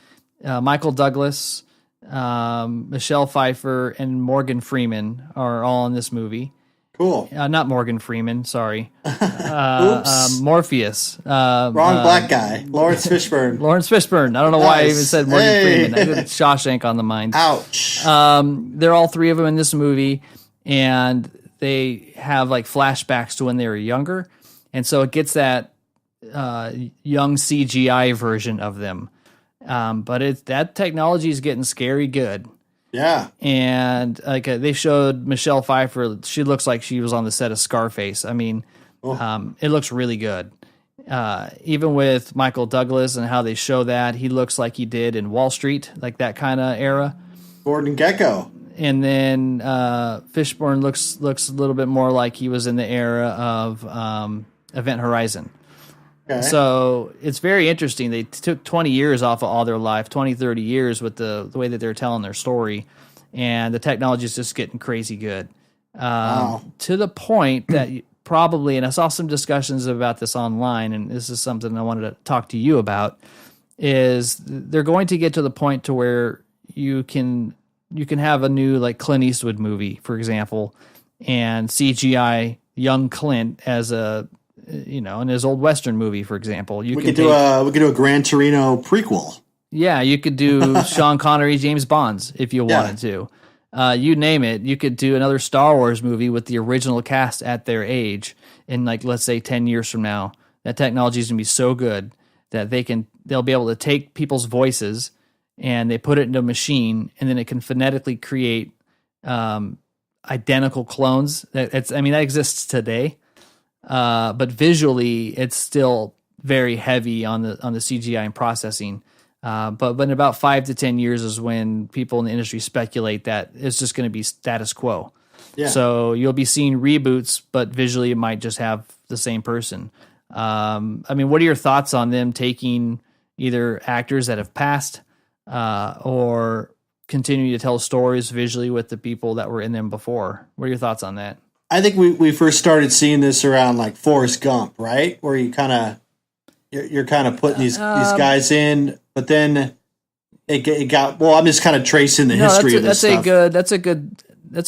Michael Douglas, Michelle Pfeiffer, and Morgan Freeman are all in this movie. Cool. Not Morgan Freeman, sorry. Oops. Morpheus. Wrong black guy. Lawrence Fishburne. Lawrence Fishburne. I don't know why I even said Morgan Freeman. I had Shawshank on the mind. Ouch. They're all three of them in this movie, and they have like flashbacks to when they were younger. And so it gets that young CGI version of them. But that technology is getting scary good. Yeah. And like they showed Michelle Pfeiffer, she looks like she was on the set of Scarface. I mean, it looks really good. Even with Michael Douglas and how they show that, he looks like he did in Wall Street, like that kind of era. Gordon Gekko. And then Fishburne looks a little bit more like he was in the era of Event Horizon. Okay. So it's very interesting. They took 20 years off of all their life, 20, 30 years with the way that they're telling their story. And the technology is just getting crazy good. Wow. To the point that probably, and I saw some discussions about this online, and this is something I wanted to talk to you about, is they're going to get to the point to where you can have a new like Clint Eastwood movie, for example, and CGI young Clint as a in his old Western movie, for example. We could do a Gran Torino prequel. Yeah, you could do Sean Connery, James Bonds if you wanted to. You name it. You could do another Star Wars movie with the original cast at their age in like, let's say 10 years from now. That technology is going to be so good that they'll be able to take people's voices and they put it into a machine, and then it can phonetically create identical clones. That exists today. But visually, it's still very heavy on the CGI and processing. But in about 5 to 10 years is when people in the industry speculate that it's just going to be status quo. Yeah. So you'll be seeing reboots, but visually it might just have the same person. What are your thoughts on them taking either actors that have passed or continuing to tell stories visually with the people that were in them before? What are your thoughts on that? I think we first started seeing this around like Forrest Gump, right? Where you're kind of putting these guys in, but then it got. Well, I'm just kind of tracing the history of this stuff. That's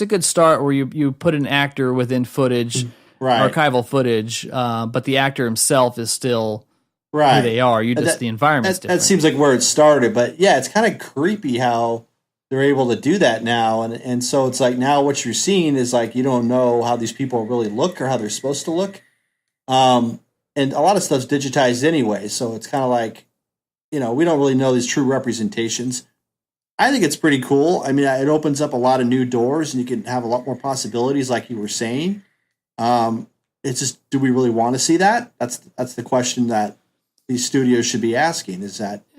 a good start where you put an actor within footage, right. Archival footage, but the actor himself is still right. Who they are. The environment's different. That seems like where it started, but yeah, it's kind of creepy how they're able to do that now, and so it's like now what you're seeing is like you don't know how these people really look or how they're supposed to look, and a lot of stuff's digitized anyway, so it's kind of like we don't really know these true representations. I think it's pretty cool. I mean, it opens up a lot of new doors, and you can have a lot more possibilities, like you were saying. It's just, do we really want to see that? That's the question that these studios should be asking.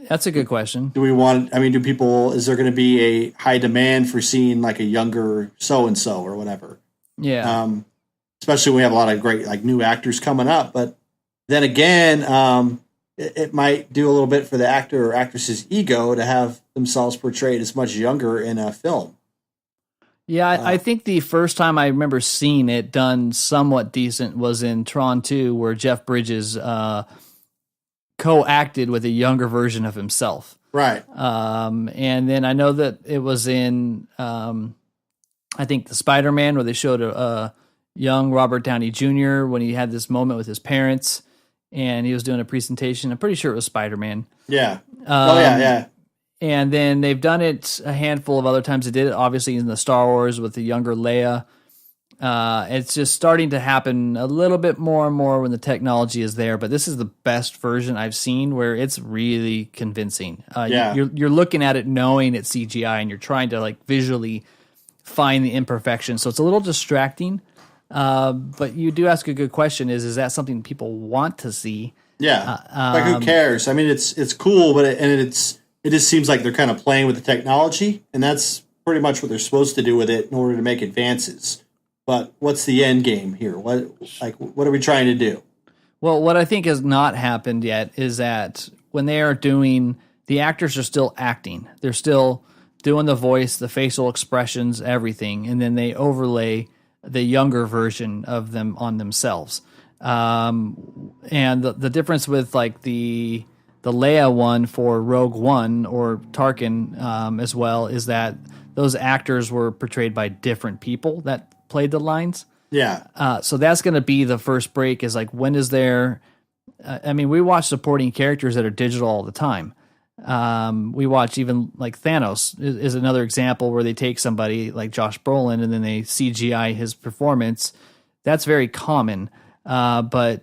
That's a good question. Do is there going to be a high demand for seeing like a younger so-and-so or whatever? Yeah. Especially when we have a lot of great like new actors coming up. But then again, it might do a little bit for the actor or actress's ego to have themselves portrayed as much younger in a film. Yeah, I think the first time I remember seeing it done somewhat decent was in Tron 2, where Jeff Bridges co-acted with a younger version of himself. Right. And then I know that it was in, I think the Spider-Man, where they showed a young Robert Downey Jr. when he had this moment with his parents and he was doing a presentation. I'm pretty sure it was Spider-Man. Yeah. Yeah. And then they've done it a handful of other times. They did it obviously in the Star Wars with the younger Leia. It's just starting to happen a little bit more and more when the technology is there. But this is the best version I've seen where it's really convincing. You're looking at it knowing it's CGI and you're trying to like visually find the imperfections. So it's a little distracting. But you do ask a good question: is that something people want to see? Yeah, like who cares? I mean, it's cool, but it just seems like they're kind of playing with the technology, and that's pretty much what they're supposed to do with it in order to make advances. But what's the end game here? What are we trying to do? Well, what I think has not happened yet is that when they are doing, the actors are still acting. They're still doing the voice, the facial expressions, everything, and then they overlay the younger version of them on themselves. And the difference with like the Leia one for Rogue One or Tarkin as well is that those actors were portrayed by different people that played the lines. Yeah. So that's going to be the first break is like, when is there... I mean, we watch supporting characters that are digital all the time. We watch even like Thanos is another example where they take somebody like Josh Brolin and then they CGI his performance. That's very common. But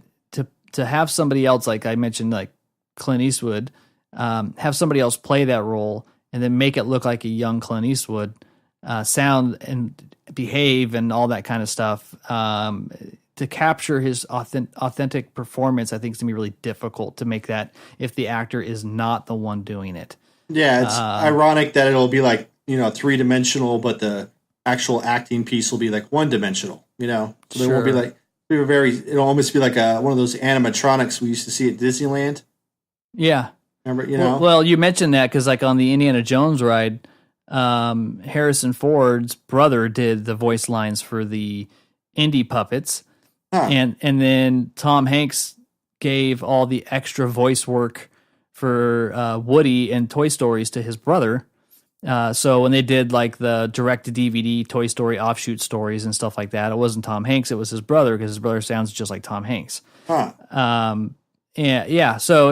to have somebody else, like I mentioned, like Clint Eastwood, have somebody else play that role and then make it look like a young Clint Eastwood, sound and behave and all that kind of stuff, to capture his authentic performance, I think it's going to be really difficult to make that if the actor is not the one doing it. Yeah, it's ironic that it'll be like, three-dimensional, but the actual acting piece will be like one-dimensional, So they won't be like, it'll almost be like one of those animatronics we used to see at Disneyland. Yeah. Remember, Well, you mentioned that because like on the Indiana Jones ride, Harrison Ford's brother did the voice lines for the Indy puppets. Huh. And then Tom Hanks gave all the extra voice work for Woody and Toy Stories to his brother. So when they did like the direct-to-DVD Toy Story offshoot stories and stuff like that, it wasn't Tom Hanks, it was his brother because his brother sounds just like Tom Hanks. Huh. So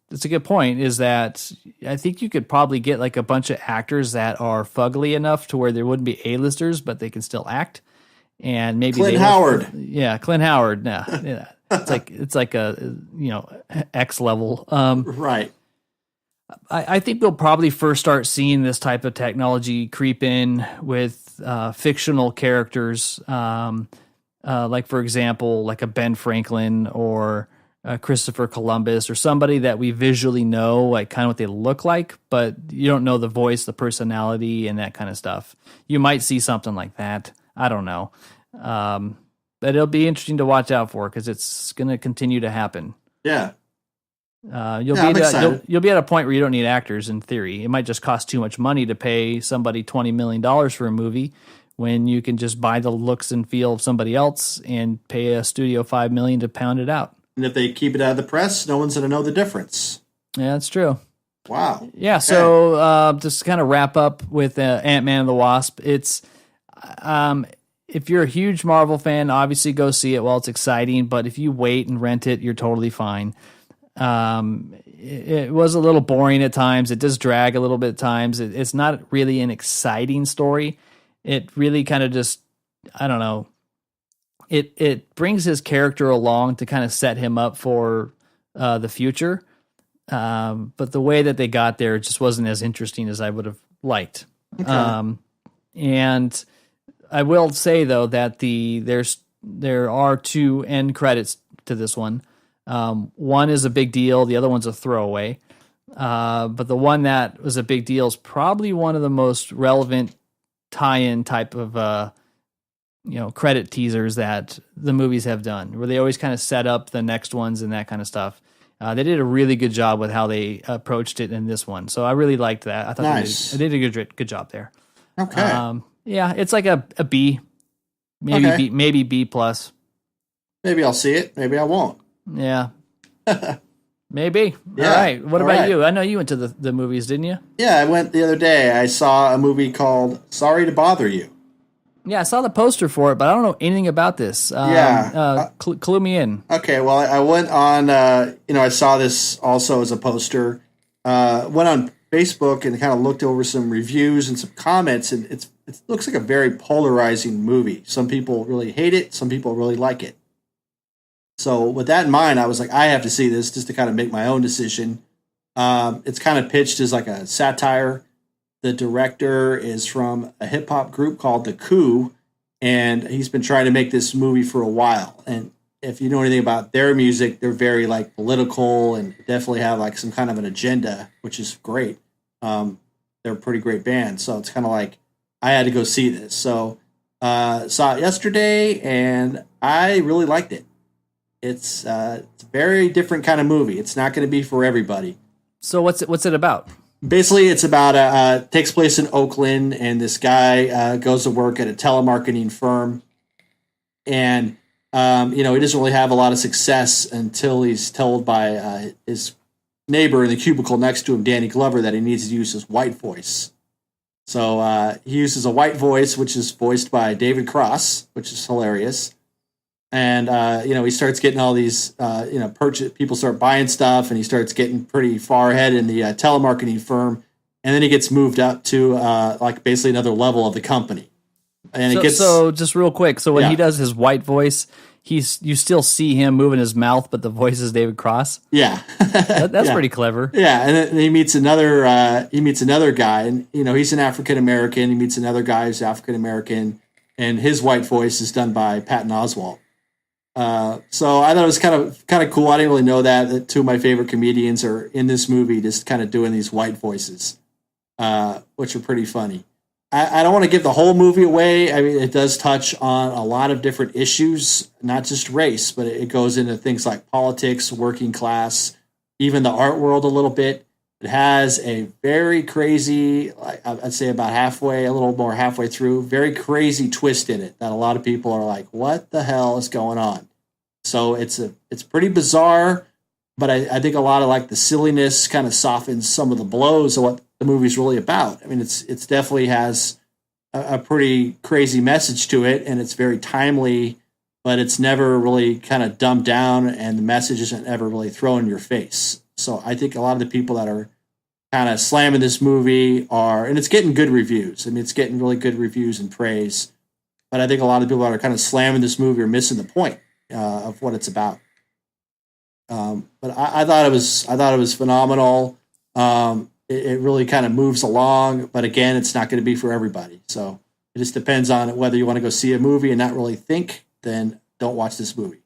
it's a good point, is that I think you could probably get like a bunch of actors that are fugly enough to where there wouldn't be A-listers, but they can still act. And maybe Clint Howard. Clint Howard. No, yeah. It's like a X level. Right. I think we'll probably first start seeing this type of technology creep in with fictional characters, like for example, like a Ben Franklin or Christopher Columbus or somebody that we visually know, like kind of what they look like, but you don't know the voice, the personality, and that kind of stuff. You might see something like that. I don't know. But it'll be interesting to watch out for because it's going to continue to happen. Yeah. You'll be at a point where you don't need actors in theory. It might just cost too much money to pay somebody $20 million for a movie when you can just buy the looks and feel of somebody else and pay a studio $5 million to pound it out. And if they keep it out of the press, no one's going to know the difference. Yeah, that's true. Wow. Yeah. Okay. So just kind of wrap up with Ant-Man and the Wasp. It's if you're a huge Marvel fan, obviously go see it while it's exciting. But if you wait and rent it, you're totally fine. It was a little boring at times. It does drag a little bit at times. It's not really an exciting story. It really kind of just, I don't know. It brings his character along to kind of set him up for the future. But the way that they got there just wasn't as interesting as I would have liked. Okay. And I will say though that there are two end credits to this one. One is a big deal. The other one's a throwaway. But the one that was a big deal is probably one of the most relevant tie-in type of, credit teasers that the movies have done, where they always kind of set up the next ones and that kind of stuff. They did a really good job with how they approached it in this one. So I really liked that. I thought they did a good job there. Okay. Yeah, it's like a B, maybe okay. Maybe B plus. Maybe I'll see it. Maybe I won't. Yeah. Maybe. Yeah. All right. What about you? I know you went to the movies, didn't you? Yeah, I went the other day. I saw a movie called Sorry to Bother You. Yeah, I saw the poster for it, but I don't know anything about this. Clue me in. Okay, well, I went on, I saw this also as a poster. Went on Facebook and kind of looked over some reviews and some comments, and it looks like a very polarizing movie. Some people really hate it. Some people really like it. So with that in mind, I was like, I have to see this just to kind of make my own decision. It's kind of pitched as like a satire. The director is from a hip hop group called The Coup, and he's been trying to make this movie for a while. And if you know anything about their music, they're very like political and definitely have like some kind of an agenda, which is great. They're a pretty great band. So it's kind of like I had to go see this. So saw it yesterday and I really liked it. It's a very different kind of movie. It's not going to be for everybody. So what's it about? Basically, it's about takes place in Oakland, and this guy goes to work at a telemarketing firm, and he doesn't really have a lot of success until he's told by his neighbor in the cubicle next to him, Danny Glover, that he needs to use his white voice. So he uses a white voice, which is voiced by David Cross, which is hilarious. And, he starts getting all these, people start buying stuff, and he starts getting pretty far ahead in the telemarketing firm. And then he gets moved up to, basically another level of the company. And so just real quick. So when he does his white voice, you still see him moving his mouth, but the voice is David Cross. Yeah. That's pretty clever. Yeah. And then he meets another guy, and, he's an African-American. He meets another guy who's African-American, and his white voice is done by Patton Oswalt. So I thought it was kind of cool. I didn't really know that two of my favorite comedians are in this movie, just kind of doing these white voices, which are pretty funny. I don't want to give the whole movie away. I mean, it does touch on a lot of different issues, not just race, but it goes into things like politics, working class, even the art world a little bit. It has a very crazy, I'd say about a little more halfway through, very crazy twist in it that a lot of people are like, what the hell is going on? So it's pretty bizarre, but I think a lot of like the silliness kind of softens some of the blows of what the movie's really about. I mean, it's definitely has a pretty crazy message to it, and it's very timely, but it's never really kind of dumbed down, and the message isn't ever really thrown in your face. So I think a lot of the people that are kind of slamming this movie and it's getting good reviews. I mean, it's getting really good reviews and praise, but I think a lot of people that are kind of slamming this movie are missing the point of what it's about. But I thought it was phenomenal. It really kind of moves along, but again, it's not going to be for everybody. So it just depends on whether you want to go see a movie and not really think, then don't watch this movie.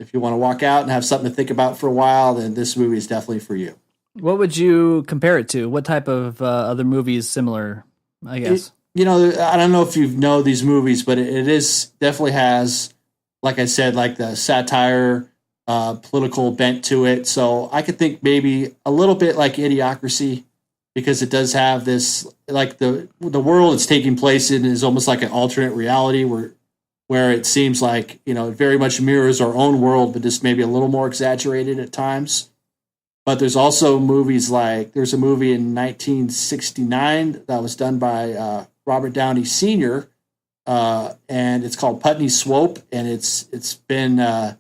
If you want to walk out and have something to think about for a while, then this movie is definitely for you. What would you compare it to? What type of other movies similar, I guess? I don't know if you know these movies, but it definitely has, like I said, like the satire, political bent to it. So I could think maybe a little bit like Idiocracy, because it does have this, like the world it's taking place in is almost like an alternate reality where it seems like, it very much mirrors our own world, but just maybe a little more exaggerated at times. But there's also movies like, there's a movie in 1969 that was done by Robert Downey Sr., and it's called Putney Swope, and it's been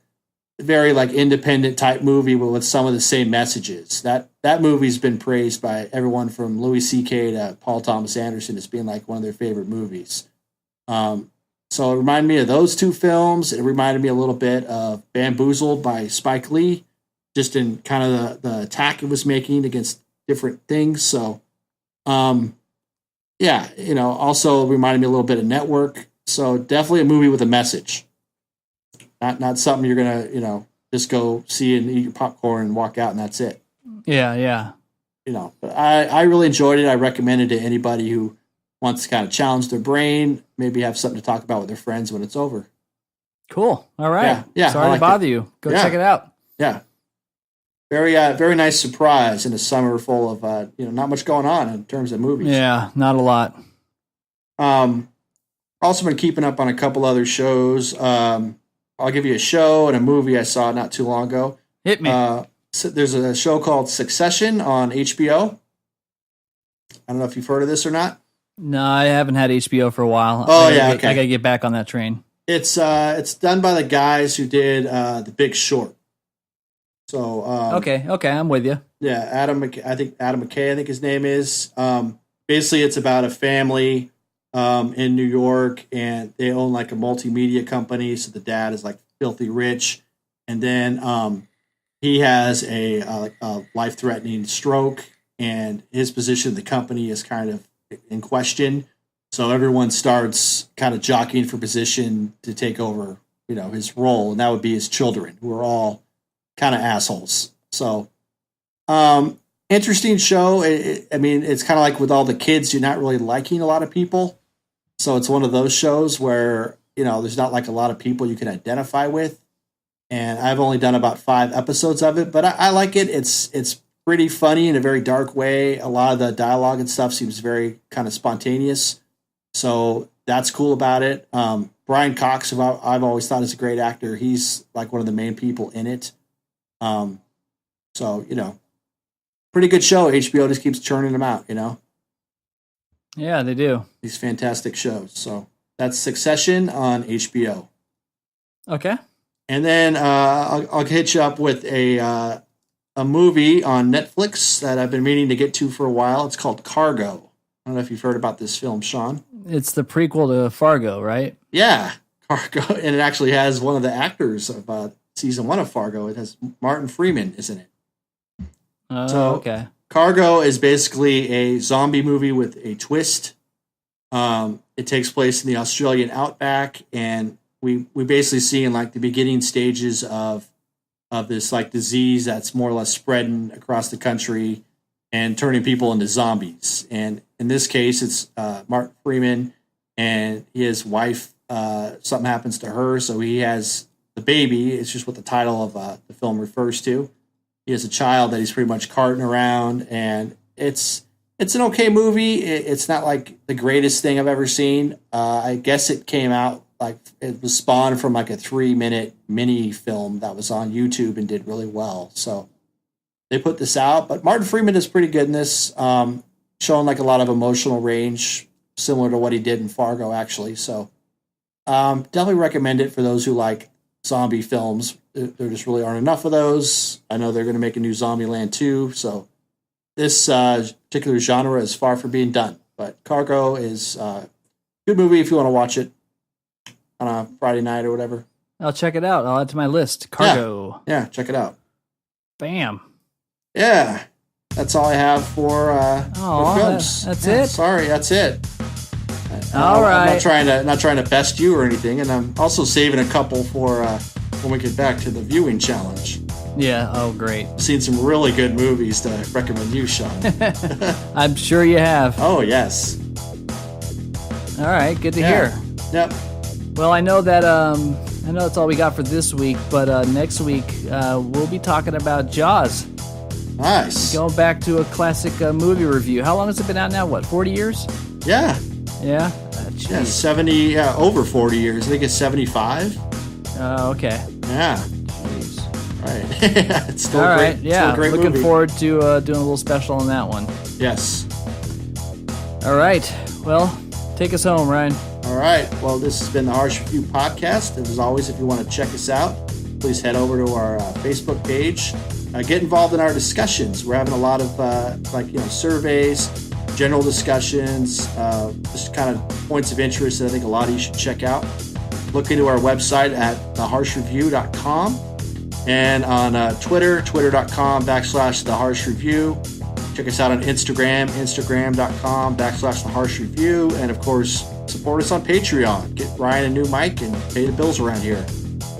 very like independent type movie with some of the same messages. That movie's been praised by everyone from Louis C.K. to Paul Thomas Anderson as being like one of their favorite movies. So it reminded me of those two films. It reminded me a little bit of Bamboozled by Spike Lee, just in kind of the attack it was making against different things. So, also reminded me a little bit of Network. So definitely a movie with a message. Not something you're gonna, just go see and eat your popcorn and walk out and that's it. Yeah. But I really enjoyed it. I recommend it to anybody who wants to kind of challenge their brain, maybe have something to talk about with their friends when it's over. Cool. All right. Yeah. Sorry to bother you. Go check it out. Yeah. Very, very nice surprise in a summer full of, not much going on in terms of movies. Yeah, not a lot. Also been keeping up on a couple other shows. I'll give you a show and a movie I saw not too long ago. Hit me. So there's a show called Succession on HBO. I don't know if you've heard of this or not. No, I haven't had HBO for a while. Oh, I okay. I gotta get back on that train. It's done by the guys who did The Big Short. So okay, I'm with you. Yeah, Adam McKay, I think his name is. Basically, it's about a family in New York, and they own like a multimedia company. So the dad is like filthy rich, and then he has a life-threatening stroke, and his position in the company is kind of in question. So everyone starts kind of jockeying for position to take over, his role, and that would be his children, who are all kind of assholes. So, interesting show. It's kind of like with all the kids, you're not really liking a lot of people. So it's one of those shows where, there's not like a lot of people you can identify with. And I've only done about 5 episodes of it, but I like it. It's pretty funny in a very dark way. A lot of the dialogue and stuff seems very kind of spontaneous. So that's cool about it. Brian Cox, who I've always thought is a great actor, he's like one of the main people in it. So, pretty good show. HBO just keeps churning them out, Yeah, they do. These fantastic shows. So that's Succession on HBO. Okay. And then I'll hit you up with a movie on Netflix that I've been meaning to get to for a while. It's called Cargo. I don't know if you've heard about this film, Sean. It's the prequel to Fargo, right? Yeah, Cargo. And it actually has one of the actors of season 1 of Fargo. It has Martin Freeman, isn't it? Okay. Cargo is basically a zombie movie with a twist. It takes place in the Australian outback, and we basically see in like the beginning stages of this like disease that's more or less spreading across the country and turning people into zombies. And in this case, it's Martin Freeman and his wife. Something happens to her, so he has the baby. It's just what the title of the film refers to. He has a child that he's pretty much carting around, and it's an okay movie. It's not like the greatest thing I've ever seen. I guess it came out like it was spawned from like a 3-minute mini film that was on YouTube and did really well. So they put this out, but Martin Freeman is pretty good in this, showing like a lot of emotional range, similar to what he did in Fargo, actually. So definitely recommend it for those who like zombie films. There just really aren't enough of those. I know they're going to make a new Zombieland 2, so this particular genre is far from being done. But Cargo is a good movie if you want to watch it on a Friday night or whatever. I'll check it out. I'll add to my list. Cargo. Yeah, check it out. Bam. Yeah, that's all I have for films. That's it? Sorry, that's it. All right. I'm not trying to best you or anything, and I'm also saving a couple for when we get back to the viewing challenge. Yeah. Oh, great. I've seen some really good movies to recommend you, Sean. I'm sure you have. Oh, yes. All right. Good to hear. Yep. Well, I know that's all we got for this week, but next week we'll be talking about Jaws. Nice. Going back to a classic movie review. How long has it been out now? What, 40 years? Yeah. Yeah? Yeah, 70, over 40 years. I think it's 75. Oh, okay. Yeah. Jeez. Right. It's still all great. Right. Yeah. Still a great Looking movie. forward to doing a little special on that one. Yes. All right. Well, take us home, Ryan. All right. Well, this has been the Harsch Review Podcast. And as always, if you want to check us out, please head over to our Facebook page. Get involved in our discussions. We're having a lot of surveys, general discussions, just kind of points of interest that I think a lot of you should check out. Look into our website at theharschreview.com and on Twitter, twitter.com/theharschreview. Check us out on Instagram, instagram.com/theharschreview. And of course, support us on Patreon. Get Ryan a new mic and pay the bills around here.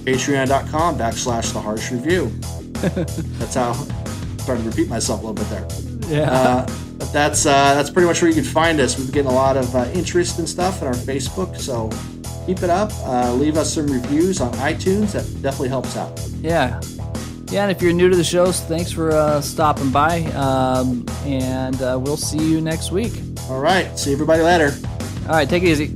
Patreon.com/theharschreview. That's how I'm starting to repeat myself a little bit there. Yeah. But that's pretty much where you can find us. We've been getting a lot of interest and stuff in our Facebook, so keep it up. Leave us some reviews on iTunes. That definitely helps out. Yeah. Yeah, and if you're new to the show, thanks for stopping by, and we'll see you next week. All right. See everybody later. All right, take it easy.